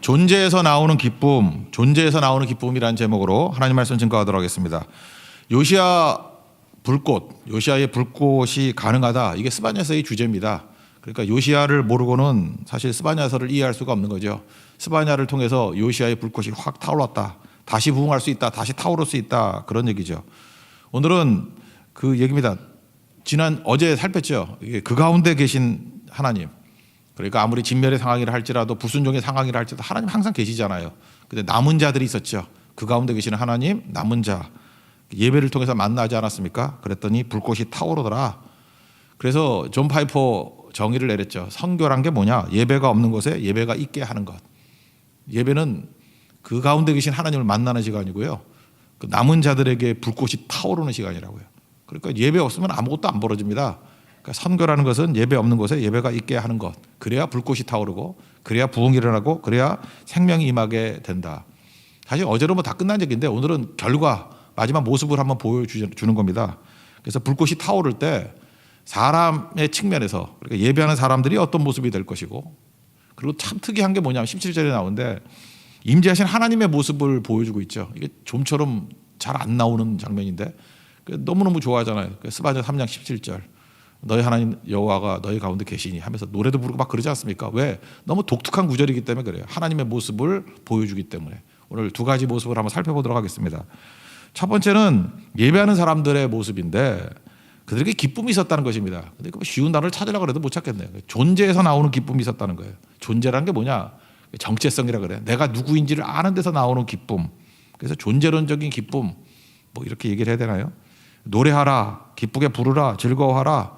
존재에서 나오는 기쁨, 존재에서 나오는 기쁨이라는 제목으로 하나님 말씀 증거하도록 하겠습니다. 요시야 불꽃, 요시야의 불꽃이 가능하다. 이게 스바냐서의 주제입니다. 그러니까 요시야를 모르고는 사실 스바냐서를 이해할 수가 없는 거죠. 스바냐를 통해서 요시야의 불꽃이 확 타올랐다. 다시 부흥할 수 있다. 다시 타오를 수 있다. 그런 얘기죠. 오늘은 그 얘기입니다. 어제 살폈죠. 그 가운데 계신 하나님. 그러니까 아무리 진멸의 상황이라 할지라도 불순종의 상황이라 할지라도 하나님 항상 계시잖아요. 근데 남은 자들이 있었죠. 그 가운데 계시는 하나님, 남은 자. 예배를 통해서 만나지 않았습니까? 그랬더니 불꽃이 타오르더라. 그래서 존 파이퍼 정의를 내렸죠. 선교란 게 뭐냐? 예배가 없는 곳에 예배가 있게 하는 것. 예배는 그 가운데 계신 하나님을 만나는 시간이고요. 그 남은 자들에게 불꽃이 타오르는 시간이라고요. 그러니까 예배 없으면 아무것도 안 벌어집니다. 그러니까 선교라는 것은 예배 없는 곳에 예배가 있게 하는 것. 그래야 불꽃이 타오르고, 그래야 부흥이 일어나고, 그래야 생명이 임하게 된다. 사실 어제로 다 끝난 얘기인데 오늘은 결과, 마지막 모습을 한번 보여주는 겁니다. 그래서 불꽃이 타오를 때 사람의 측면에서, 그러니까 예배하는 사람들이 어떤 모습이 될 것이고, 그리고 참 특이한 게 뭐냐면 17절에 나오는데 임재하신 하나님의 모습을 보여주고 있죠. 이게 좀처럼 잘 안 나오는 장면인데 너무너무 좋아하잖아요. 스바냐 3장 17절. 너희 하나님 여호와가 너희 가운데 계시니 하면서 노래도 부르고 막 그러지 않습니까? 왜? 너무 독특한 구절이기 때문에 그래요. 하나님의 모습을 보여주기 때문에. 오늘 두 가지 모습을 한번 살펴보도록 하겠습니다. 첫 번째는 예배하는 사람들의 모습인데 그들에게 기쁨이 있었다는 것입니다. 근데 그 쉬운 단어를 찾으려고 해도 못 찾겠네요. 존재에서 나오는 기쁨이 있었다는 거예요. 존재라는 게 뭐냐? 정체성이라 그래요. 내가 누구인지를 아는 데서 나오는 기쁨. 그래서 존재론적인 기쁨, 뭐 이렇게 얘기를 해야 되나요? 노래하라, 기쁘게 부르라, 즐거워하라.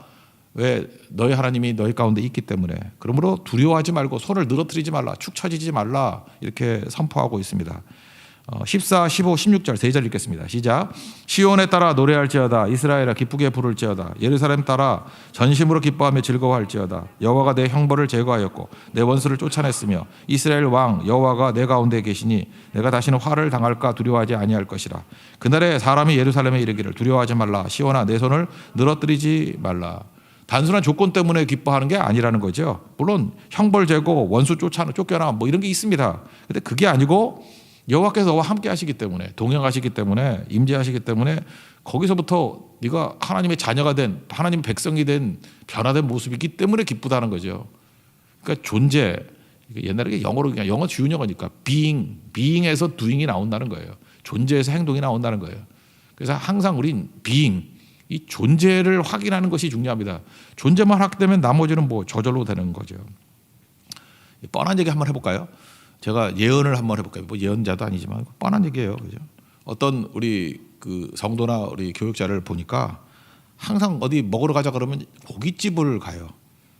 왜? 너희 하나님이 너희 가운데 있기 때문에. 그러므로 두려워하지 말고 손을 늘어뜨리지 말라, 축 처지지 말라 이렇게 선포하고 있습니다. 14, 15, 16절 세 절 읽겠습니다. 시작. 시온에 따라 노래할지어다. 이스라엘아 기쁘게 부를지어다. 예루살렘 따라 전심으로 기뻐하며 즐거워할지어다. 여호와가 내 형벌을 제거하였고 내 원수를 쫓아냈으며 이스라엘 왕 여호와가 내 가운데 계시니 내가 다시는 화를 당할까 두려워하지 아니할 것이라. 그날에 사람이 예루살렘에 이르기를 두려워하지 말라. 시온아 내 손을 늘어뜨리지 말라. 단순한 조건 때문에 기뻐하는 게 아니라는 거죠. 물론 형벌 제거, 원수 쫓겨나 뭐 이런 게 있습니다. 근데 그게 아니고 여호와께서 너와 함께 하시기 때문에, 동행하시기 때문에, 임재하시기 때문에 거기서부터 네가 하나님의 자녀가 된, 하나님의 백성이 된 변화된 모습이기 때문에 기쁘다는 거죠. 그러니까 존재, 옛날에 영어로 그냥 영어 쉬운 영어니까 being에서 doing이 나온다는 거예요. 존재에서 행동이 나온다는 거예요. 그래서 항상 우린 being, 이 존재를 확인하는 것이 중요합니다. 존재만 하게 되면 나머지는 뭐 저절로 되는 거죠. 뻔한 얘기 한번 해볼까요? 제가 예언을 한번 해볼까요? 뭐 예언자도 아니지만 뻔한 얘기예요, 그죠? 어떤 우리 그 성도나 우리 교육자를 보니까 항상 어디 먹으러 가자 그러면 고깃집을 가요.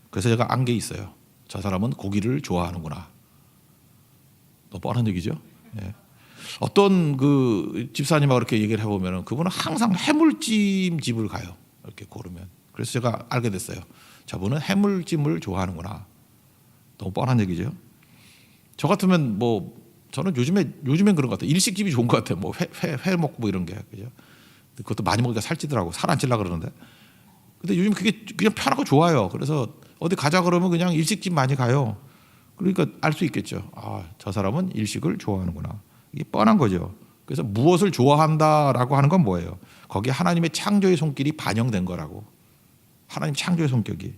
그래서 제가 안 게 있어요. 저 사람은 고기를 좋아하는구나. 또 뻔한 얘기죠. 예. 어떤 그 집사님하고 이렇게 얘기를 해보면 그분은 항상 해물찜 집을 가요. 이렇게 고르면. 그래서 제가 알게 됐어요. 저분은 해물찜을 좋아하는구나. 너무 뻔한 얘기죠. 저 같으면 뭐 저는 요즘엔 그런 것 같아요. 일식집이 좋은 것 같아요. 뭐 회 먹고 뭐 이런 게 그죠. 그것도 많이 먹으니까 살찌더라고. 살 안 찔라 그러는데. 근데 요즘 그게 그냥 편하고 좋아요. 그래서 어디 가자 그러면 그냥 일식집 많이 가요. 그러니까 알 수 있겠죠. 아, 저 사람은 일식을 좋아하는구나. 이게 뻔한 거죠. 그래서 무엇을 좋아한다라고 하는 건 뭐예요? 거기에 하나님의 창조의 손길이 반영된 거라고. 하나님 창조의 손격이.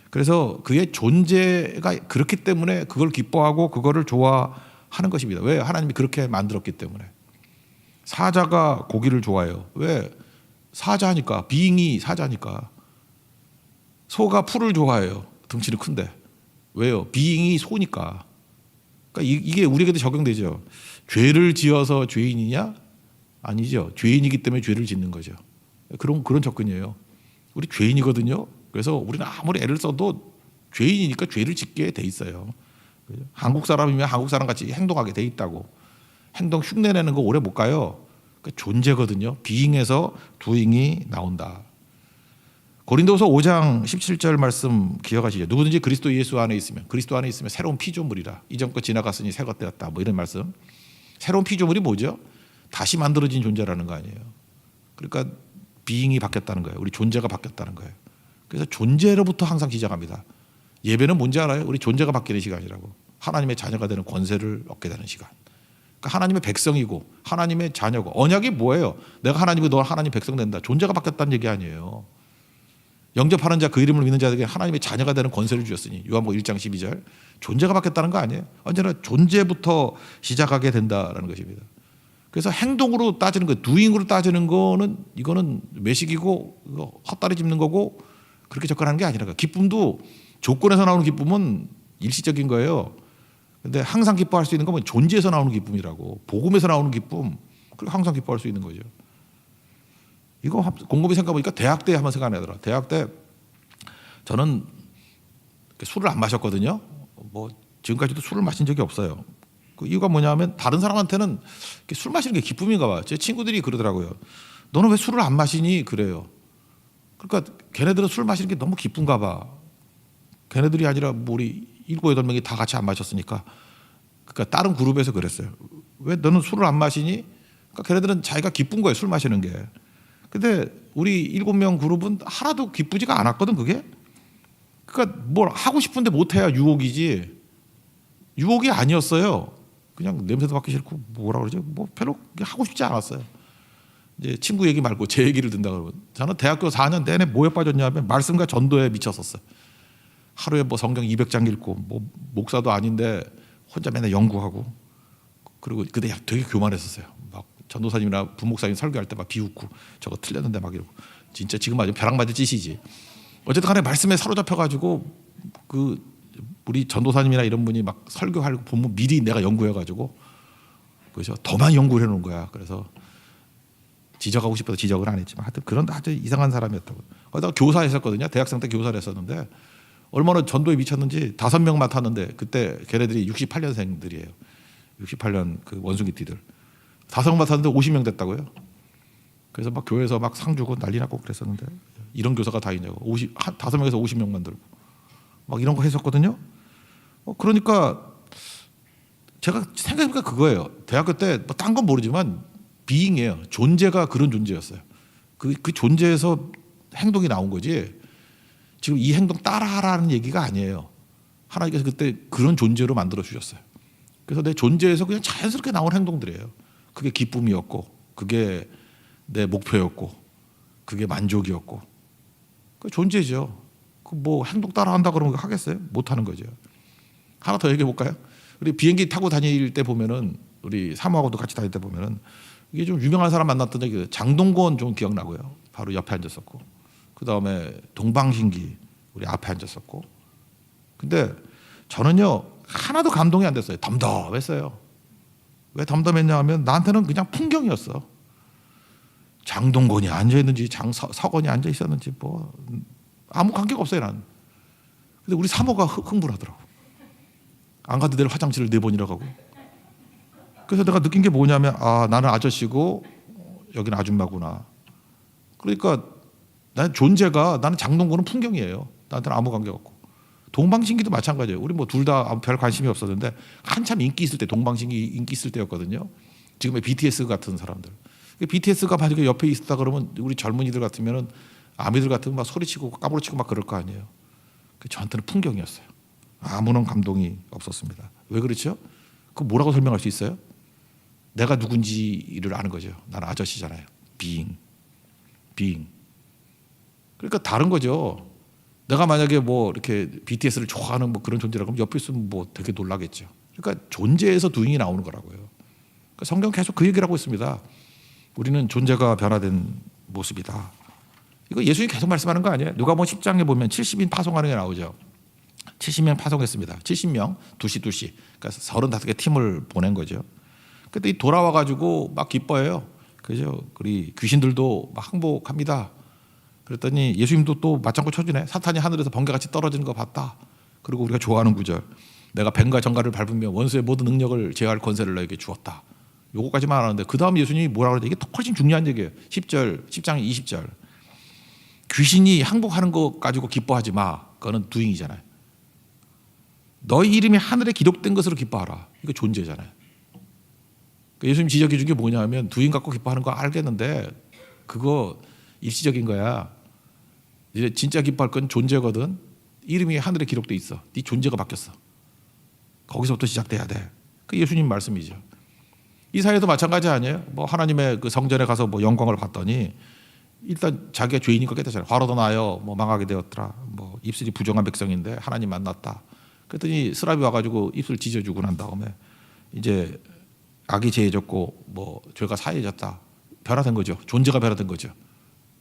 그래서 그의 존재가 그렇기 때문에 그걸 기뻐하고 그거를 좋아하는 것입니다. 왜? 하나님이 그렇게 만들었기 때문에. 사자가 고기를 좋아해요. 왜? 사자니까. 비잉이 사자니까. 소가 풀을 좋아해요. 덩치는 큰데. 왜요? 비잉이 소니까. 그러니까 이게 우리에게도 적용되죠. 죄를 지어서 죄인이냐? 아니죠. 죄인이기 때문에 죄를 짓는 거죠. 그런 접근이에요. 우리 죄인이거든요. 그래서 우리는 아무리 애를 써도 죄인이니까 죄를 짓게 돼 있어요. 한국 사람이면 한국 사람 같이 행동하게 돼 있다고. 행동 흉내내는 거 오래 못 가요. 그러니까 존재거든요. 비잉에서 두잉이 나온다. 고린도서 5장 17절 말씀 기억하시죠? 누구든지 그리스도 예수 안에 있으면 새로운 피조물이라. 이전 것 지나갔으니 새 것 되었다. 뭐 이런 말씀. 새로운 피조물이 뭐죠? 다시 만들어진 존재라는 거 아니에요. 그러니까 비잉이 바뀌었다는 거예요. 우리 존재가 바뀌었다는 거예요. 그래서 존재로부터 항상 시작합니다. 예배는 뭔지 알아요? 우리 존재가 바뀌는 시간이라고. 하나님의 자녀가 되는 권세를 얻게 되는 시간. 그러니까 하나님의 백성이고 하나님의 자녀고, 언약이 뭐예요? 내가 하나님이고 너 하나님 백성 된다. 존재가 바뀌었다는 얘기 아니에요. 영접하는 자 그 이름을 믿는 자에게 하나님의 자녀가 되는 권세를 주셨으니, 요한복음 1장 12절. 존재가 바뀌었다는 거 아니에요. 언제나 존재부터 시작하게 된다라는 것입니다. 그래서 행동으로 따지는 거, 두잉으로 따지는 거는 이거는 외식이고 헛다리 짚는 거고, 그렇게 접근하는 게 아니라, 기쁨도 조건에서 나오는 기쁨은 일시적인 거예요. 근데 항상 기뻐할 수 있는 건 존재에서 나오는 기쁨이라고, 복음에서 나오는 기쁨, 그리고 항상 기뻐할 수 있는 거죠. 이거 곰곰이 생각해보니까 대학 때 한번 생각나더라. 대학 때 저는 술을 안 마셨거든요. 뭐 지금까지도 술을 마신 적이 없어요. 그 이유가 뭐냐면 다른 사람한테는 술 마시는 게 기쁨인가 봐요. 제 친구들이 그러더라고요. 너는 왜 술을 안 마시니? 그래요. 그러니까 걔네들은 술 마시는 게 너무 기쁜가 봐. 걔네들이 아니라 뭐 우리 7, 8명이 다 같이 안 마셨으니까. 그러니까 다른 그룹에서 그랬어요. 왜 너는 술을 안 마시니? 그러니까 걔네들은 자기가 기쁜 거예요, 술 마시는 게. 근데 우리 7명 그룹은 하나도 기쁘지가 않았거든, 그게. 그러니까 뭘 하고 싶은데 못해야 유혹이지, 유혹이 아니었어요. 그냥 냄새도 맡기 싫고 뭐라 그러지, 뭐 별로 하고 싶지 않았어요. 이제 친구 얘기 말고 제 얘기를 듣는다 그러면, 저는 대학교 4년 내내 뭐에 빠졌냐면 말씀과 전도에 미쳤었어요. 하루에 뭐 성경 200장 읽고, 뭐 목사도 아닌데 혼자 맨날 연구하고, 그리고 그때 되게 교만했었어요. 막 전도사님이나 부목사님 설교할 때 막 비웃고, 저거 틀렸는데 막 이러고, 진짜 지금 아주 벼락 맞을 짓이지. 어쨌든 간에 말씀에 사로잡혀가지고, 그 우리 전도사님이나 이런 분이 막 설교하고 보면 미리 내가 연구해가지고, 그죠, 더 많이 연구를 해놓은 거야. 그래서 지적하고 싶어서 지적을 안 했지만, 하여튼 그런 아주 이상한 사람이었다고. 거기다가 교사했었거든요. 대학생 때 교사를 했었는데 얼마나 전도에 미쳤는지 5명 맡았는데, 그때 걔네들이 68년생들이에요. 68년 그 원숭이띠들 5명 맡았는데 50명 됐다고요. 그래서 막 교회에서 막 상 주고 난리 났고 그랬었는데, 이런 교사가 다 있냐고. 5명에서 50명 만들고 막 이런 거 했었거든요. 그러니까 제가 생각해보니까 그거예요. 대학교 때 뭐 딴 건 모르지만 비잉이에요. 존재가 그런 존재였어요. 그 존재에서 행동이 나온 거지, 지금 이 행동 따라하라는 얘기가 아니에요. 하나님께서 그때 그런 존재로 만들어 주셨어요. 그래서 내 존재에서 그냥 자연스럽게 나온 행동들이에요. 그게 기쁨이었고, 그게 내 목표였고, 그게 만족이었고, 그 존재죠. 그 뭐 행동 따라한다 그러면 하겠어요? 못 하는 거죠. 하나 더 얘기해 볼까요? 우리 비행기 타고 다닐 때 보면은, 우리 사모하고도 같이 다닐 때 보면은, 이게 좀 유명한 사람 만났던 적이, 장동건 좀 기억나고요. 바로 옆에 앉았었고, 그 다음에 동방신기 우리 앞에 앉았었고. 근데 저는요 하나도 감동이 안 됐어요. 덤덤했어요. 왜 덤덤했냐 하면, 나한테는 그냥 풍경이었어. 장동건이 앉아있는지 서건이 앉아있었는지 뭐 아무 관계가 없어요, 나는. 근데 우리 사모가 흥분하더라고. 안 가도 될 화장실을 4번이나 가고. 그래서 내가 느낀 게 뭐냐면, 나는 아저씨고 여기는 아줌마구나. 그러니까 나는 존재가, 나는 장동건은 풍경이에요. 나한테는 아무 관계가 없고. 동방신기도 마찬가지예요. 우리 뭐 둘 다 별 관심이 없었는데, 한참 인기 있을 때, 동방신기 인기 있을 때였거든요. 지금의 BTS 같은 사람들. BTS가 만약에 옆에 있었다 그러면, 우리 젊은이들 같으면은, 아미들 같으면 막 소리치고 까부러치고 막 그럴 거 아니에요. 저한테는 풍경이었어요. 아무런 감동이 없었습니다. 왜 그렇죠? 그 뭐라고 설명할 수 있어요? 내가 누군지를 아는 거죠. 나는 아저씨잖아요. being. 그러니까 다른 거죠. 내가 만약에 뭐 이렇게 BTS를 좋아하는 뭐 그런 존재라고 하면 옆에 있으면 뭐 되게 놀라겠죠. 그러니까 존재에서 doing이 나오는 거라고요. 그러니까 성경 계속 그 얘기를 하고 있습니다. 우리는 존재가 변화된 모습이다. 이거 예수님이 계속 말씀하는 거 아니에요? 누가복음 10장에 보면 70인 파송하는 게 나오죠. 70명 파송했습니다. 70명, 2시. 그러니까 35개 팀을 보낸 거죠. 그때 돌아와가지고 막 기뻐해요. 그죠? 우리 귀신들도 막 항복합니다. 그랬더니 예수님도 또 맞장구 쳐주네. 사탄이 하늘에서 번개같이 떨어지는 거 봤다. 그리고 우리가 좋아하는 구절, 내가 뱀과 정갈을 밟으며 원수의 모든 능력을 제어할 권세를 너에게 주었다. 요거까지만 하는데, 그 다음 예수님이 뭐라고 그러는데, 이게 훨씬 중요한 얘기예요. 10장 20절. 귀신이 항복하는 거 가지고 기뻐하지 마. 그거는 두잉이잖아요. 너희 이름이 하늘에 기록된 것으로 기뻐하라. 이거 존재잖아요. 그러니까 예수님 지적해 준 게 뭐냐면, 두잉 갖고 기뻐하는 거 알겠는데 그거 일시적인 거야. 이제 진짜 기뻐할 건 존재거든. 이름이 하늘에 기록돼 있어. 네 존재가 바뀌었어. 거기서부터 시작돼야 돼. 그 예수님 말씀이죠. 이 사회도 마찬가지 아니에요? 뭐 하나님의 그 성전에 가서 뭐 영광을 봤더니 일단 자기가 죄인인 거 깨닫잖아요. 화로도 나요. 뭐 망하게 되었더라. 뭐 입술이 부정한 백성인데 하나님 만났다. 그랬더니 스랍이 와가지고 입술 찢어주고 난 다음에 이제 악이 제해졌고 뭐 죄가 사해졌다. 변화된 거죠. 존재가 변화된 거죠.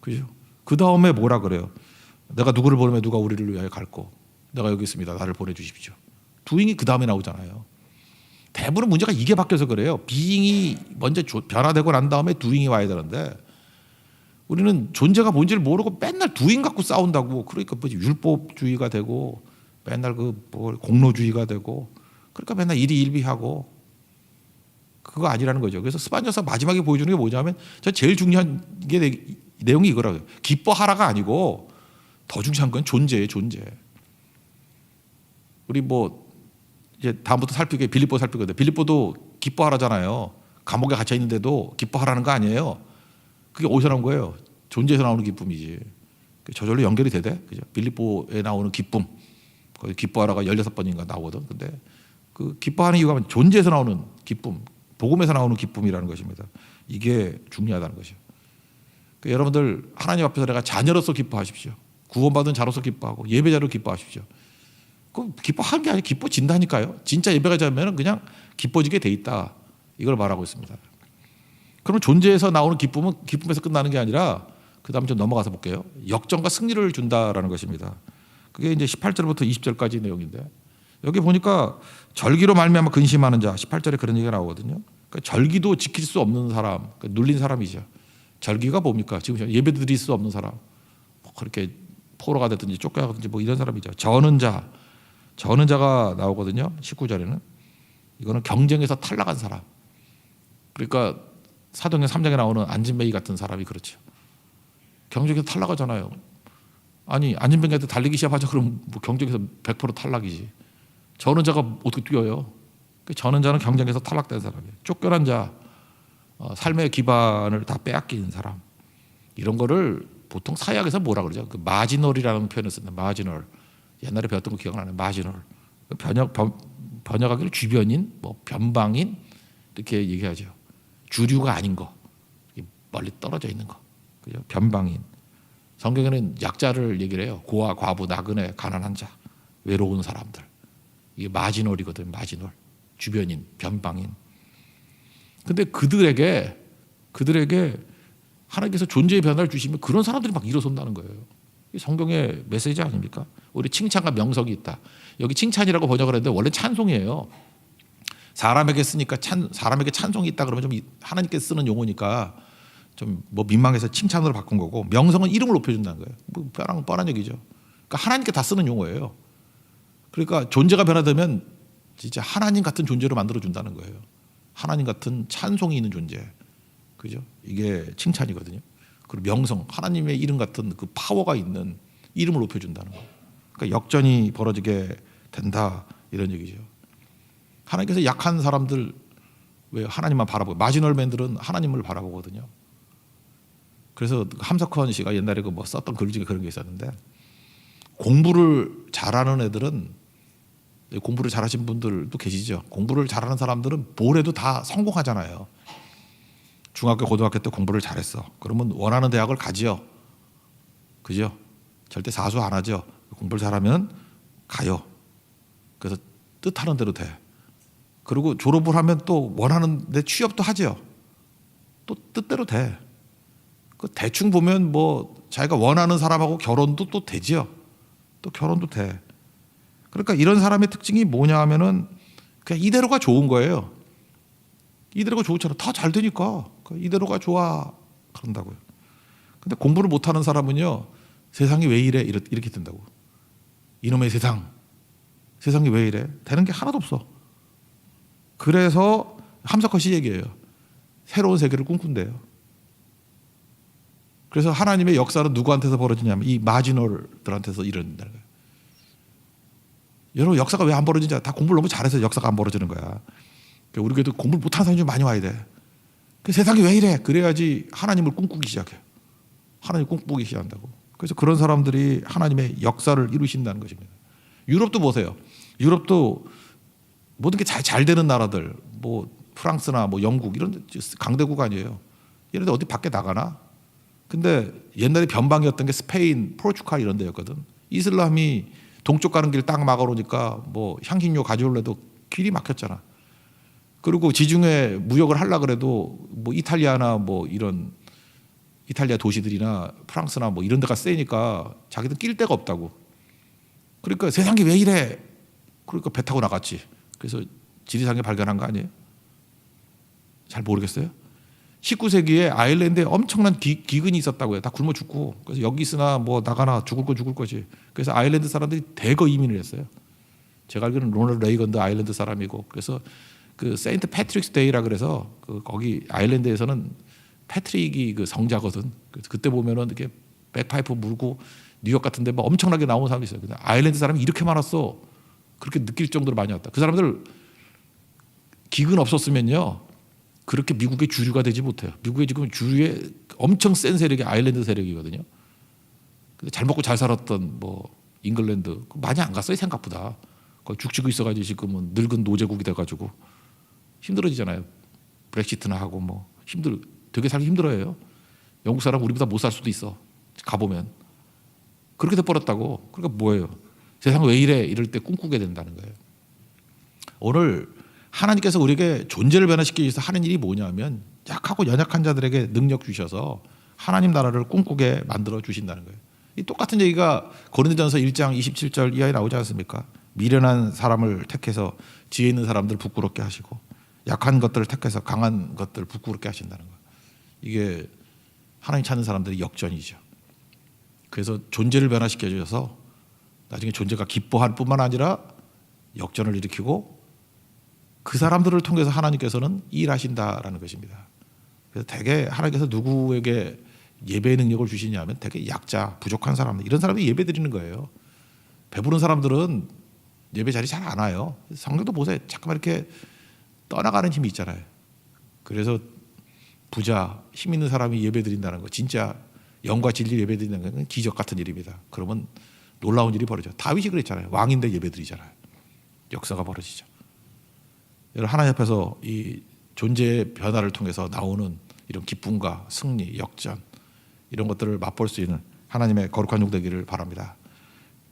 그죠? 그 다음에 뭐라 그래요? 내가 누구를 보내면 누가 우리를 위하여 갈고 내가 여기 있습니다. 나를 보내주십시오. doing이 그 다음에 나오잖아요. 대부분 문제가 이게 바뀌어서 그래요. being이 먼저 변화되고 난 다음에 doing이 와야 되는데 우리는 존재가 뭔지를 모르고 맨날 doing 갖고 싸운다고. 그러니까 뭐 율법주의가 되고 맨날 그 뭐 공로주의가 되고 그러니까 맨날 일희일비하고 그거 아니라는 거죠. 그래서 스바냐서 마지막에 보여주는 게 뭐냐면 저 제일 중요한 게 내용이 이거라고요. 기뻐하라가 아니고 더 중요한 건 존재예요. 존재. 우리 뭐 이제 다음부터 살피게 빌립보 살피거든요. 빌립보도 기뻐하라잖아요. 감옥에 갇혀 있는데도 기뻐하라는 거 아니에요. 그게 어디서 나온 거예요? 존재에서 나오는 기쁨이지. 저절로 연결이 되대. 그죠? 빌립보에 나오는 기쁨. 거기 기뻐하라가 16번인가 나오거든. 근데 그 기뻐하는 이유가 존재에서 나오는 기쁨, 복음에서 나오는 기쁨이라는 것입니다. 이게 중요하다는 것이죠. 그러니까 여러분들 하나님 앞에서 내가 자녀로서 기뻐하십시오. 구원받은 자로서 기뻐하고 예배자로 기뻐하십시오. 그 기뻐한 게 아니라 기뻐진다니까요. 진짜 예배가 자면 그냥 기뻐지게 돼 있다. 이걸 말하고 있습니다. 그럼 존재에서 나오는 기쁨은 기쁨에서 끝나는 게 아니라 그 다음 좀 넘어가서 볼게요. 역정과 승리를 준다라는 것입니다. 그게 이제 18절부터 20절까지 내용인데 여기 보니까 절기로 말미암아 근심하는 자 18절에 그런 얘기가 나오거든요. 그러니까 절기도 지킬 수 없는 사람, 그러니까 눌린 사람이죠. 절기가 뭡니까? 지금 예배 드릴 수 없는 사람, 뭐 그렇게 포로가 됐든지 쫓겨가든지 뭐 이런 사람이죠. 저는 자가 나오거든요. 19절에는 이거는 경쟁에서 탈락한 사람. 그러니까 사도행전 3장에 나오는 안진뱅이 같은 사람이 그렇죠. 경쟁에서 탈락하잖아요. 아니 안진뱅이한테 달리기 시작하자 그럼 뭐 경쟁에서 100% 탈락이지. 저는 자가 어떻게 뛰어요? 저는 자는 경쟁에서 탈락된 사람이에요. 쫓겨난 자, 삶의 기반을 다 빼앗긴 사람. 이런 거를 보통 사회학에서 뭐라 그러죠? 그 마지널이라는 표현을 쓰는데 마지널. 옛날에 배웠던 거 기억나네. 마지널. 번역하기를 주변인, 뭐 변방인 이렇게 얘기하죠. 주류가 아닌 거, 멀리 떨어져 있는 거, 그죠? 변방인. 성경에는 약자를 얘기를 해요. 고아, 과부, 나그네, 가난한 자, 외로운 사람들. 이게 마지널이거든. 마지널, 주변인, 변방인. 근데 그들에게 하나님께서 존재의 변화를 주시면 그런 사람들이 막 일어선다는 거예요. 이게 성경의 메시지 아닙니까? 우리 칭찬과 명성이 있다. 여기 칭찬이라고 번역을 했는데 원래 찬송이에요. 사람에게 쓰니까 사람에게 찬송이 있다 그러면 좀 하나님께 쓰는 용어니까 좀 뭐 민망해서 칭찬으로 바꾼 거고, 명성은 이름을 높여준다는 거예요. 뭐 뻔한 얘기죠. 그러니까 하나님께 다 쓰는 용어예요. 그러니까 존재가 변화되면 진짜 하나님 같은 존재로 만들어 준다는 거예요. 하나님 같은 찬송이 있는 존재, 그죠? 이게 칭찬이거든요. 그리고 명성, 하나님의 이름 같은 그 파워가 있는 이름을 높여준다는 거예요. 그러니까 역전이 벌어지게 된다 이런 얘기죠. 하나님께서 약한 사람들 왜 하나님만 바라보고, 마지널맨들은 하나님을 바라보거든요. 그래서 함석헌 씨가 옛날에 그 뭐 썼던 글 중에 그런 게 있었는데, 공부를 잘하는 애들은, 공부를 잘하신 분들도 계시죠. 공부를 잘하는 사람들은 뭘 해도 다 성공하잖아요. 중학교 고등학교 때 공부를 잘했어. 그러면 원하는 대학을 가지요. 그죠? 절대 사수 안 하죠. 공부를 잘하면 가요. 그래서 뜻하는 대로 돼. 그리고 졸업을 하면 또 원하는 데 취업도 하죠. 또 뜻대로 돼. 그 대충 보면 뭐 자기가 원하는 사람하고 결혼도 또 되죠. 또 결혼도 돼. 그러니까 이런 사람의 특징이 뭐냐 하면은 그냥 이대로가 좋은 거예요. 이대로가 좋잖아. 다 잘 되니까 이대로가 좋아 그런다고요. 근데 공부를 못하는 사람은요, 세상이 왜 이래 이렇게 된다고. 이놈의 세상이 왜 이래? 되는 게 하나도 없어. 그래서 함석헌 씨 얘기예요. 새로운 세계를 꿈꾼대요. 그래서 하나님의 역사는 누구한테서 벌어지냐면 이 마지널들한테서 일어난다는 거예요. 여러분, 역사가 왜 안 벌어지냐? 다 공부를 너무 잘해서 역사가 안 벌어지는 거야. 우리 교회도 공부를 못하는 사람이 좀 많이 와야 돼. 세상이 왜 이래? 그래야지 하나님을 꿈꾸기 시작해. 하나님 꿈꾸기 시작한다고. 그래서 그런 사람들이 하나님의 역사를 이루신다는 것입니다. 유럽도 보세요. 유럽도 모든 게 잘 되는 나라들, 뭐 프랑스나 뭐 영국 이런 강대국 아니에요. 얘네들 어디 밖에 나가나? 근데 옛날에 변방이었던 게 스페인, 포르투갈 이런 데였거든. 이슬람이 동쪽 가는 길 딱 막아놓으니까 뭐 향신료 가져올래도 길이 막혔잖아. 그리고 지중해 무역을 하려 그래도 뭐 이탈리아나 뭐 이런 이탈리아 도시들이나 프랑스나 뭐 이런 데가 세니까 자기들 낄 데가 없다고. 그러니까 세상이 왜 이래? 그러니까 배 타고 나갔지. 그래서 지리산에 발견한 거 아니에요? 잘 모르겠어요. 19세기에 아일랜드에 엄청난 기근이 있었다고요. 다 굶어 죽고. 그래서 여기 있으나 뭐 나가나 죽을 거지. 그래서 아일랜드 사람들이 대거 이민을 했어요. 제가 알기로는 로널드 레이건도 아일랜드 사람이고. 그래서 그 세인트 패트릭스 데이라 그래서 그 거기 아일랜드에서는 패트릭이 그 성자거든. 그래서 그때 보면은 이렇게 백파이프 물고 뉴욕 같은데 뭐 엄청나게 나오는 사람이 있어요. 근데 아일랜드 사람이 이렇게 많았어. 그렇게 느낄 정도로 많이 왔다. 그 사람들 기근 없었으면요. 그렇게 미국의 주류가 되지 못해요. 미국의 지금 주류의 엄청 센 세력이 아일랜드 세력이거든요. 근데 잘 먹고 잘 살았던 뭐 잉글랜드 많이 안 갔어요 생각보다. 거기 죽치고 있어가지고 지금은 늙은 노제국이 돼가지고 힘들어지잖아요. 브렉시트나 하고 뭐 되게 살기 힘들어요. 영국 사람 우리보다 못 살 수도 있어. 가보면 그렇게 돼버렸다고. 그러니까 뭐예요? 세상 왜 이래? 이럴 때 꿈꾸게 된다는 거예요. 오늘 하나님께서 우리에게 존재를 변화시키기 위해서 하는 일이 뭐냐면 약하고 연약한 자들에게 능력 주셔서 하나님 나라를 꿈꾸게 만들어 주신다는 거예요. 이 똑같은 얘기가 고린도전서 1장 27절 이하에 나오지 않습니까? 미련한 사람을 택해서 지혜 있는 사람들 부끄럽게 하시고 약한 것들을 택해서 강한 것들을 부끄럽게 하신다는 거예요. 이게 하나님 찾는 사람들의 역전이죠. 그래서 존재를 변화시켜 주셔서 나중에 존재가 기뻐할 뿐만 아니라 역전을 일으키고 그 사람들을 통해서 하나님께서는 일하신다라는 것입니다. 그래서 대개 하나님께서 누구에게 예배의 능력을 주시냐면 대개 약자, 부족한 사람들 이런 사람들이 예배 드리는 거예요. 배부른 사람들은 예배 자리 잘 안 와요. 성경도 보세요. 잠깐만 이렇게 떠나가는 힘이 있잖아요. 그래서 부자, 힘 있는 사람이 예배 드린다는 거 진짜 영과 진리 예배 드린다는 건 기적 같은 일입니다. 그러면 놀라운 일이 벌어져요. 다윗이 그랬잖아요. 왕인데 예배 드리잖아요. 역사가 벌어지죠. 하나님 앞에서 이 존재의 변화를 통해서 나오는 이런 기쁨과 승리, 역전 이런 것들을 맛볼 수 있는 하나님의 거룩한 종 되기를 바랍니다.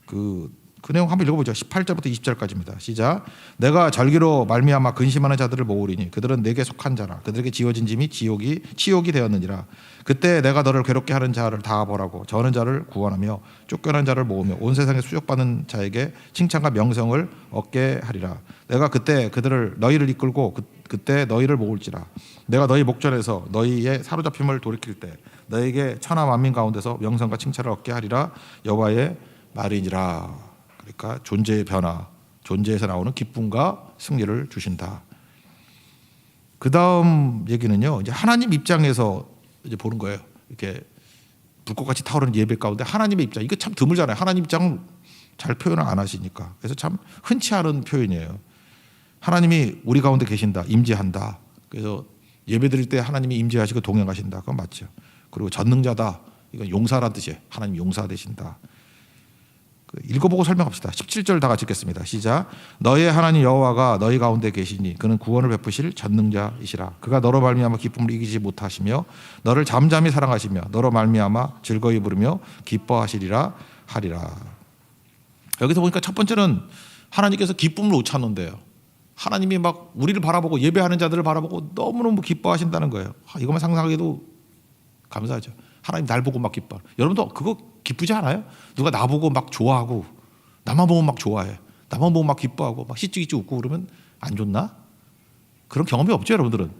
그 내용 한번 읽어보죠. 18절부터 20절까지입니다. 시작. 내가 절기로 말미암아 근심하는 자들을 모으리니 그들은 내게 속한 자라. 그들에게 지어진 짐이 치욕이 되었느니라. 그때 내가 너를 괴롭게 하는 자를 다 벌하고 저는 자를 구원하며 쫓겨난 자를 모으며 온 세상에 수욕받는 자에게 칭찬과 명성을 얻게 하리라. 내가 그때 너희를 이끌고 그때 너희를 모을지라. 내가 너희 목전에서 너희의 사로잡힘을 돌이킬 때 너희에게 천하 만민 가운데서 명성과 칭찬을 얻게 하리라. 여호와의 말이니라. 그러니까 존재의 변화, 존재에서 나오는 기쁨과 승리를 주신다. 그 다음 얘기는요. 이제 하나님 입장에서 이제 보는 거예요. 이렇게 불꽃같이 타오르는 예배 가운데 하나님의 입장. 이거 참 드물잖아요. 하나님 입장은 잘 표현을 안 하시니까. 그래서 참 흔치 않은 표현이에요. 하나님이 우리 가운데 계신다, 임재한다. 그래서 예배 드릴 때 하나님이 임재하시고 동행하신다. 그건 맞죠. 그리고 전능자다. 이건 용사란 뜻이에요. 하나님 용사 되신다. 읽어보고 설명합시다. 17절 다 같이 읽겠습니다. 시작. 너의 하나님 여호와가 너희 가운데 계시니 그는 구원을 베푸실 전능자이시라. 그가 너로 말미암아 기쁨을 이기지 못하시며 너를 잠잠히 사랑하시며 너로 말미암아 즐거이 부르며 기뻐하시리라 하리라. 여기서 보니까 첫 번째는 하나님께서 기쁨을 못 찾는데요. 하나님이 막 우리를 바라보고 예배하는 자들을 바라보고 너무너무 기뻐하신다는 거예요. 이것만 상상하기도 감사하죠. 하나님 날 보고 막 기뻐. 여러분도 그거 기쁘지 않아요? 누가 나보고 막 좋아하고 나만 보면 막 좋아해. 나만 보면 막 기뻐하고 막 시찍시찍 웃고 그러면 안 좋나? 그런 경험이 없죠, 여러분들은.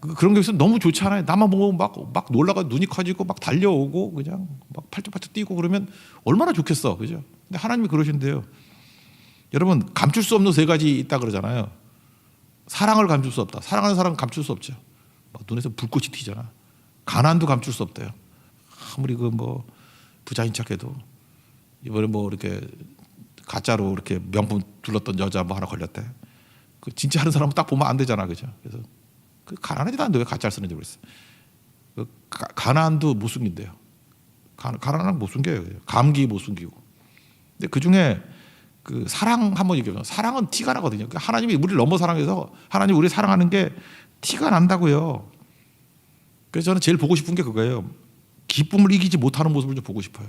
그런 게 있으면 너무 좋지 않아요? 나만 보면 막 놀라가 눈이 커지고 막 달려오고 그냥 막 팔뚝팔뚝 뛰고 그러면 얼마나 좋겠어, 그죠? 근데 하나님이 그러신대요. 여러분 감출 수 없는 세 가지 있다 그러잖아요. 사랑을 감출 수 없다. 사랑하는 사람은 감출 수 없죠. 막 눈에서 불꽃이 튀잖아. 가난도 감출 수 없대요. 아무리 그 뭐 부자인 척해도 이번에 뭐 이렇게 가짜로 이렇게 명품 둘렀던 여자 뭐 하나 걸렸대. 그 진짜 하는 사람은 딱 보면 안 되잖아, 그죠? 그래서 그 가난하지도 않는데 왜 가짜를 쓰는지 모르겠어요. 그 가난도 못 숨긴대요. 가난은 못 숨겨요. 감기 못 숨기고. 근데 그 중에 그 사랑 한번 얘기해요. 사랑은 티가 나거든요. 그러니까 하나님이 우리를 너무 사랑해서 하나님 우리 사랑하는 게 티가 난다고요. 그래서 저는 제일 보고 싶은 게 그거예요. 기쁨을 이기지 못하는 모습을 좀 보고 싶어요.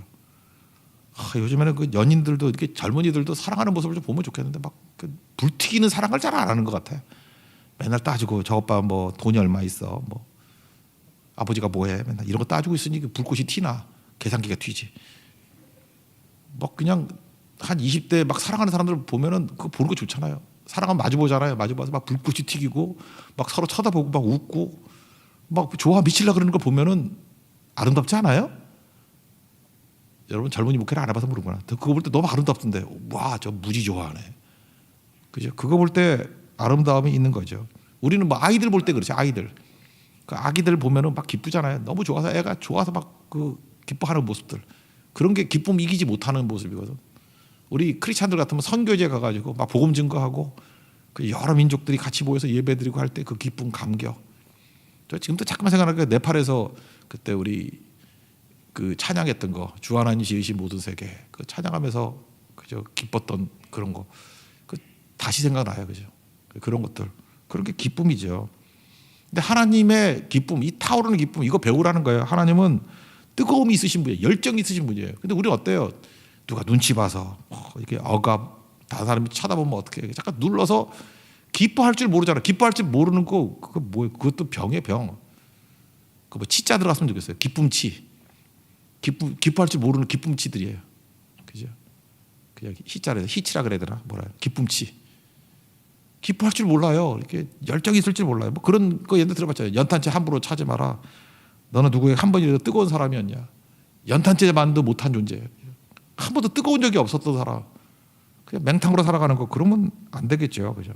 요즘에는 그 연인들도 이렇게 젊은이들도 사랑하는 모습을 좀 보면 좋겠는데 막 그 불튀기는 사랑을 잘 안 하는 것 같아. 맨날 따지고 저 오빠 뭐 돈이 얼마 있어, 뭐 아버지가 뭐해, 맨날 이런 거 따지고 있으니 불꽃이 튀나 계산기가 튀지. 뭐 그냥 한 20대 막 사랑하는 사람들 보면은 그거 보는 거 좋잖아요. 사랑하면 마주 보잖아요. 마주 봐서 막 불꽃이 튀기고 막 서로 쳐다보고 막 웃고 막 좋아 미칠라 그러는 거 보면은 아름답지 않아요? 여러분 젊은이 목회를 안 해봐서 모르구나. 그거 볼 때 너무 아름답던데 와 저 무지 좋아하네. 그죠? 그거 볼 때 아름다움이 있는 거죠. 우리는 뭐 아이들 볼 때 그렇죠. 아이들 그 아기들 보면은 막 기쁘잖아요. 너무 좋아서 애가 좋아서 막 그 기뻐하는 모습들 그런 게 기쁨 이기지 못하는 모습이거든. 우리 크리스찬들 같으면 선교제 가가지고 막 복음 증거하고 그 여러 민족들이 같이 모여서 예배드리고 할 때 그 기쁨 감격. 저 지금도 잠깐만 생각하니까 네팔에서 그때 우리 그 찬양했던 거 주 하나님 지으신 모든 세계 그 찬양하면서 그저 기뻤던 그런 거 그 다시 생각나요. 그죠? 그런 것들 그런 게 기쁨이죠. 근데 하나님의 기쁨 이 타오르는 기쁨 이거 배우라는 거예요. 하나님은 뜨거움이 있으신 분이에요. 열정이 있으신 분이에요. 근데 우리는 어때요? 누가 눈치 봐서 이렇게 억압 다른 사람이 쳐다보면 어떻게 잠깐 눌러서 기뻐할 줄 모르잖아. 기뻐할 줄 모르는 거 그거 뭐 그것도 병이에요. 병. 그 뭐 치자 들어갔으면 좋겠어요. 기쁨치. 기뻐할 줄 모르는 기쁨치들이에요. 그죠? 그냥 희자래서 희치라 그래야 되나? 뭐라 기쁨치. 기뻐할 줄 몰라요. 이렇게 열정이 있을 줄 몰라요. 뭐 그런 거 옛날에 들어봤잖아요. 연탄재 함부로 차지 마라. 너는 누구에게 한 번이라도 뜨거운 사람이었냐? 연탄재만도 못한 존재예요. 한 번도 뜨거운 적이 없었던 사람. 그냥 맹탕으로 살아가는 거 그러면 안 되겠죠. 그죠?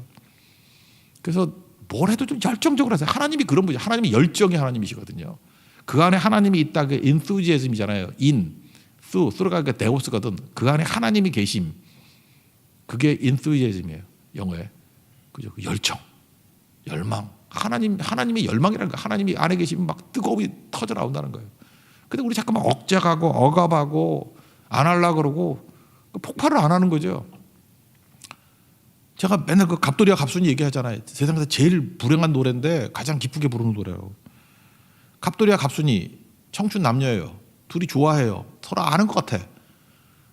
그래서 뭘 해도 좀 열정적으로 하세요. 하나님이 그런 분이죠. 하나님이 열정의 하나님이시거든요. 그 안에 하나님이 있다. 그 enthusiasm이잖아요. 수로가 그 데오스거든. 그 안에 하나님이 계심. 그게 enthusiasm이에요. 영어에. 그죠? 열정, 열망. 하나님의 열망이라는 거. 하나님이 안에 계시면 막 뜨거움이 터져 나온다는 거예요. 근데 우리 잠깐만 억제하고 억압하고 안 하려고 그러고 폭발을 안 하는 거죠. 제가 맨날 그 갑돌이와 갑순이 얘기하잖아요. 세상에서 제일 불행한 노래인데 가장 기쁘게 부르는 노래라고. 갑돌이와 갑순이 청춘 남녀예요. 둘이 좋아해요. 서로 아는 것 같아.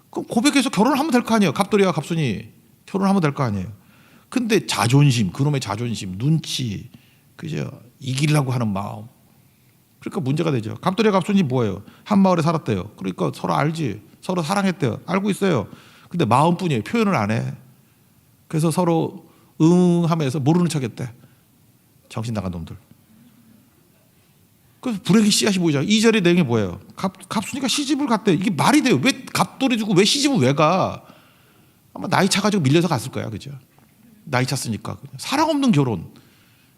그럼 고백해서 결혼을 하면 될 거 아니에요. 갑돌이와 갑순이 결혼하면 될 거 아니에요. 근데 자존심, 그놈의 자존심, 눈치, 그죠? 이기려고 하는 마음. 그러니까 문제가 되죠. 갑돌이와 갑순이 뭐예요? 한 마을에 살았대요. 그러니까 서로 알지. 서로 사랑했대요. 알고 있어요. 근데 마음뿐이에요. 표현을 안 해. 그래서 서로 하면서 모르는 척했대. 정신 나간 놈들. 그래서 불행의 씨앗이 보이잖아요. 2절의 내용이 뭐예요? 갑순이가 시집을 갔대. 이게 말이 돼요. 왜 갑돌이 주고 왜 시집을 왜 가? 아마 나이 차가지고 밀려서 갔을 거야. 그죠? 나이 찼으니까. 그냥 사랑 없는 결혼.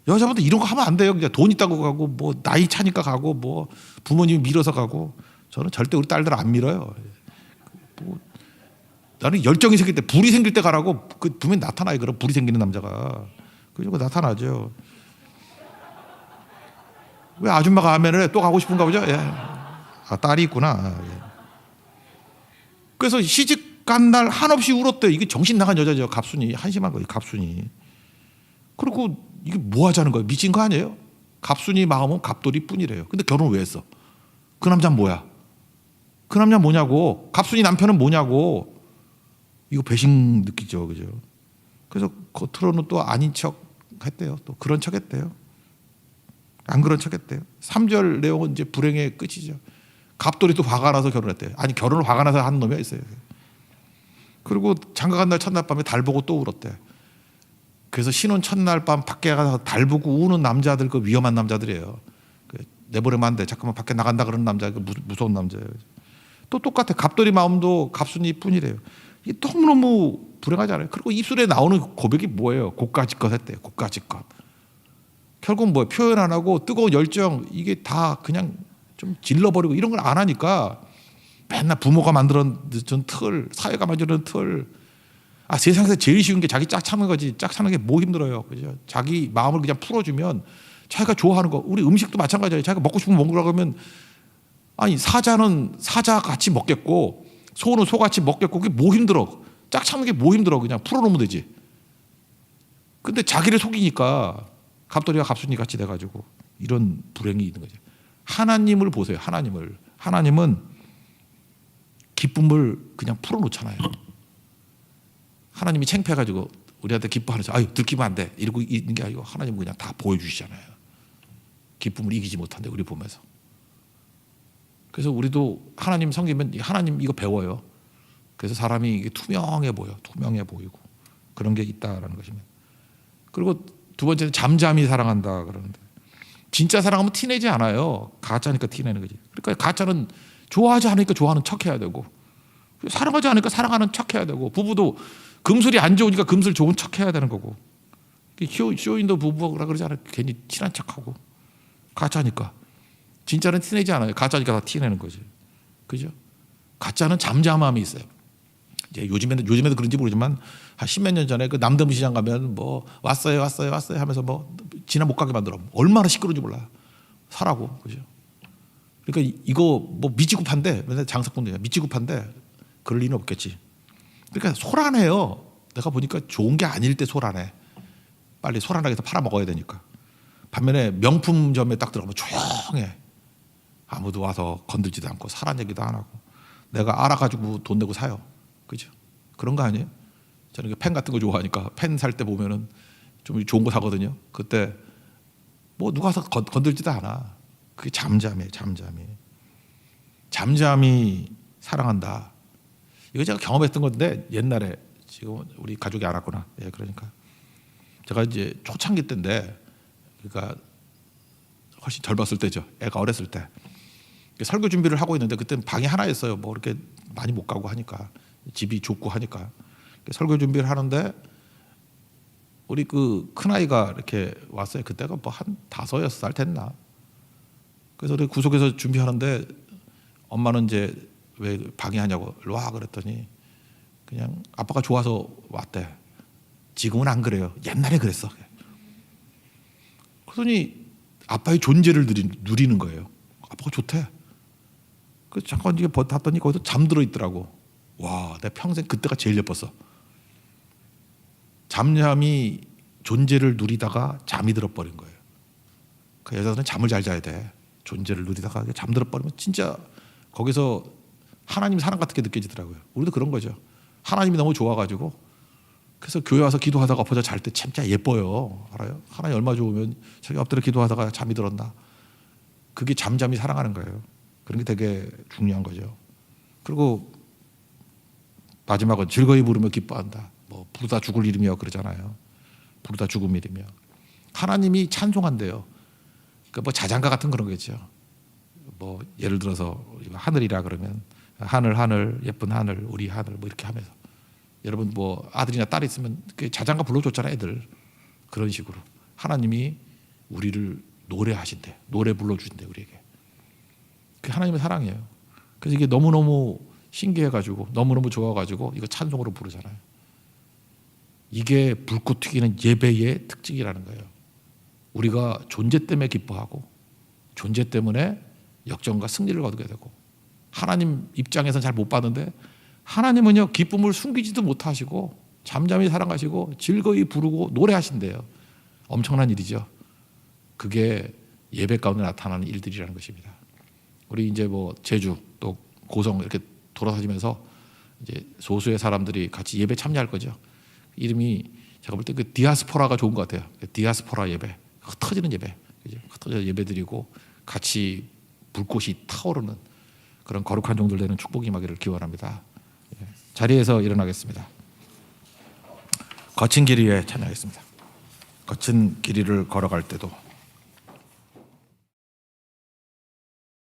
여자분들 이런 거 하면 안 돼요. 그냥 돈 있다고 가고 뭐 나이 차니까 가고 뭐 부모님이 밀어서 가고. 저는 절대 우리 딸들 안 밀어요. 뭐 나는 열정이 생길 때 불이 생길 때 가라고. 그 분명히 나타나요. 그런 불이 생기는 남자가. 그리고 나타나죠. 왜 아줌마가 하면은 또 가고 싶은가 보죠? 예. 아, 딸이 있구나. 예. 그래서 시집 간 날 한없이 울었대요. 이게 정신 나간 여자죠. 갑순이. 한심한 거예요. 갑순이. 그리고 이게 뭐 하자는 거예요? 미친 거 아니에요? 갑순이 마음은 갑돌이 뿐이래요. 근데 결혼을 왜 했어? 그 남자는 뭐야? 그 남자 뭐냐고. 갑순이 남편은 뭐냐고. 이거 배신 느끼죠. 그죠? 그래서 겉으로는 또 아닌 척 했대요. 또 그런 척 했대요. 안 그런 척 했대요. 3절 내용은 이제 불행의 끝이죠. 갑돌이 또 화가 나서 결혼했대요. 아니 결혼을 화가 나서 하는 놈이 있어요. 그리고 장가간 날 첫날 밤에 달 보고 또 울었대. 그래서 신혼 첫날 밤 밖에 가서 달 보고 우는 남자들 그 위험한 남자들이에요. 내버리면 안 돼. 잠깐만 밖에 나간다 그러는 남자 그 무서운 남자예요. 또 똑같아. 갑돌이 마음도 갑순이 뿐이래요. 이게 너무너무 불행하지 않아요? 그리고 입술에 나오는 고백이 뭐예요? 고가지껏 했대요. 고가지껏. 결국 뭐 표현 안 하고 뜨거운 열정 이게 다 그냥 좀 질러버리고 이런 걸 안 하니까 맨날 부모가 만들어준 틀, 사회가 만들어준 틀. 아, 세상에서 제일 쉬운 게 자기 짝 참는 거지. 짝 참는 게 뭐 힘들어요. 그죠? 자기 마음을 그냥 풀어주면 자기가 좋아하는 거. 우리 음식도 마찬가지예요. 자기가 먹고 싶으면 먹으라고 하면 아니 사자는 사자 같이 먹겠고 소는 소같이 먹겠고 그게 뭐 힘들어. 짝 참는 게 뭐 힘들어. 그냥 풀어놓으면 되지. 근데 자기를 속이니까 갑돌이와 갑순이 같이 돼가지고 이런 불행이 있는 거죠. 하나님을 보세요. 하나님은 기쁨을 그냥 풀어놓잖아요. 하나님이 창피해가지고 우리한테 기뻐하면서 아유 들키면 안 돼 이러고 있는 게 아니고 하나님은 그냥 다 보여주시잖아요. 기쁨을 이기지 못한대 우리 보면서. 그래서 우리도 하나님 섬기면 하나님 이거 배워요. 그래서 사람이 이게 투명해 보이고 그런 게 있다라는 것입니다. 그리고 두 번째는 잠잠히 사랑한다 그러는데 진짜 사랑하면 티내지 않아요. 가짜니까 티내는 거지. 그러니까 가짜는 좋아하지 않으니까 좋아하는 척해야 되고 사랑하지 않으니까 사랑하는 척해야 되고 부부도 금슬이 안 좋으니까 금슬 좋은 척해야 되는 거고 쇼인도 부부라 그러지 않아요. 괜히 친한 척하고 가짜니까 진짜는 티내지 않아요. 가짜니까 다 티내는 거지. 그죠? 가짜는 잠잠함이 있어요. 이제 요즘에도 그런지 모르지만 한 십몇 년 전에 그 남대문 시장 가면 뭐 왔어요 하면서 뭐 지나 못 가게 만들어. 얼마나 시끄러운지 몰라. 사라고. 그죠? 그러니까 이거 뭐 미치고판데 맨날 장사꾼들이야. 미치고판데 그럴 리는 없겠지. 그러니까 소란해요. 내가 보니까 좋은 게 아닐 때 소란해. 빨리 소란하게 해서 팔아 먹어야 되니까. 반면에 명품점에 딱 들어가면 조용해. 아무도 와서 건들지도 않고 사란 얘기도 안 하고 내가 알아가지고 돈 내고 사요. 그죠? 그런 거 아니에요? 저는 펜 같은 거 좋아하니까 펜 살 때 보면은 좀 좋은 거 사거든요. 그때 뭐 누가 와서 건들지도 않아. 그게 잠잠해. 잠잠히 사랑한다. 이거 제가 경험했던 건데 옛날에 지금 우리 가족이 알았구나. 예, 그러니까 제가 이제 초창기 때인데 그러니까 훨씬 젊었을 때죠. 애가 어렸을 때 설교 준비를 하고 있는데 그때는 방이 하나였어요. 뭐 이렇게 많이 못 가고 하니까 집이 좁고 하니까 설교 준비를 하는데 우리 그 큰아이가 이렇게 왔어요. 그때가 뭐 한 5-6살 됐나. 그래서 우리 구석에서 준비하는데 엄마는 이제 왜 방해하냐고 일로 와 그랬더니 그냥 아빠가 좋아서 왔대. 지금은 안 그래요. 옛날에 그랬어. 그러더니 아빠의 존재를 누리는 거예요. 아빠가 좋대. 그래서 잠깐 이게 봤더니 거기서 잠들어 있더라고. 와, 내 평생 그때가 제일 예뻤어. 잠잠히 존재를 누리다가 잠이 들어버린 거예요. 그 여자들은 잠을 잘 자야 돼. 존재를 누리다가 잠들어 버리면 진짜 거기서 하나님 사랑 같은 게 느껴지더라고요. 우리도 그런 거죠. 하나님이 너무 좋아가지고 그래서 교회 와서 기도하다가 엎어져 잘 때 진짜 예뻐요. 알아요? 하나님 얼마 좋으면 저기 엎드려 기도하다가 잠이 들었나. 그게 잠잠히 사랑하는 거예요. 그런 게 되게 중요한 거죠. 그리고 마지막은 즐거이 부르며 기뻐한다. 뭐 부르다 죽을 일이며 그러잖아요. 부르다 죽음 일이며 하나님이 찬송한대요. 그러니까 뭐 자장가 같은 그런 거겠죠. 뭐 예를 들어서 하늘이라 그러면 하늘 예쁜 하늘 우리 하늘 뭐 이렇게 하면서 여러분 뭐 아들이나 딸 있으면 자장가 불러줬잖아요. 애들 그런 식으로 하나님이 우리를 노래하신대. 노래 불러주신대 우리에게. 그게 하나님의 사랑이에요. 그래서 이게 너무너무 신기해가지고 너무너무 좋아가지고 이거 찬송으로 부르잖아요. 이게 불꽃 튀기는 예배의 특징이라는 거예요. 우리가 존재 때문에 기뻐하고 존재 때문에 역전과 승리를 거두게 되고 하나님 입장에서는 잘 못 봤는데 하나님은요 기쁨을 숨기지도 못하시고 잠잠히 사랑하시고 즐거이 부르고 노래하신대요. 엄청난 일이죠. 그게 예배 가운데 나타나는 일들이라는 것입니다. 우리 이제 뭐 제주 또 고성 이렇게 돌아다니면서 이제 소수의 사람들이 같이 예배 참여할 거죠. 이름이 제가 볼 때 그 디아스포라가 좋은 것 같아요. 디아스포라 예배, 흩어지는 예배, 그죠? 흩어져 예배 드리고 같이 불꽃이 타오르는 그런 거룩한 종들 되는 축복이 임하기를 기원합니다. 자리에서 일어나겠습니다. 거친 길 위에 찬양하겠습니다. 거친 길 위를 걸어갈 때도